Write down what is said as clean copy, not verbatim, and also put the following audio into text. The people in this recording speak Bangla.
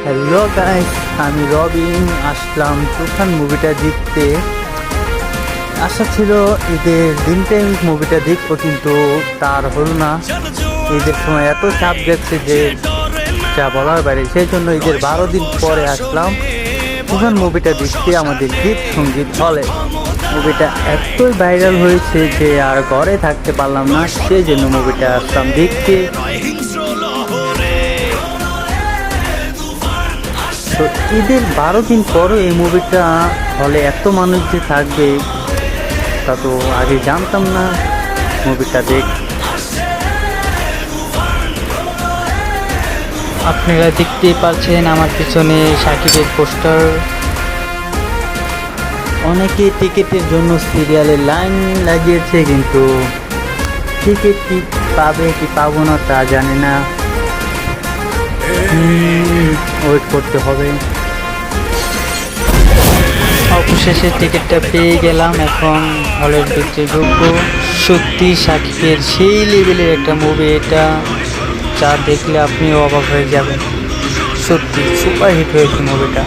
হ্যালো গাইস, আমি রবিন আসলাম তুফান মুভিটা দেখতে। আশা ছিল ঈদের দিনটাই মুভিটা দেখবো, কিন্তু তার হলো না। ঈদের সময় এত চাপ যাচ্ছে যে যা বলার বাইরে, সেই জন্য ঈদের 12 দিন পরে আসলাম তুফান মুভিটা দেখতে আমাদের গীত সঙ্গীত হলে। মুভিটা এতই ভাইরাল হয়েছে যে আর ঘরে থাকতে পারলাম না, সেই জন্য মুভিটা আসলাম দেখতে। তো ঈদের 12 দিন পরও এই মুভিটা হলে এত মানুষ যে থাকবে তা তো আগে জানতাম না। মুভিটা আপনারা দেখতেই পাচ্ছেন আমার পিছনে সাকিবের পোস্টার। অনেকে টিকিটের জন্য সিরিয়ালে লাইন লাগিয়েছে, কিন্তু টিকিট কি পাবে কি পাবো না তা জানি না। ওয়েট করতে হবে। অবশেষে টিকিটটা পেয়ে গেলাম, এখন হলের ভিতরে ঢুকবো। সত্যি সাকিবের সেই লেভেলের একটা মুভি এটা, যা দেখলে আপনিও অবাক হয়ে যাবেন। সত্যি সুপার হিট হয়েছে মুভিটা।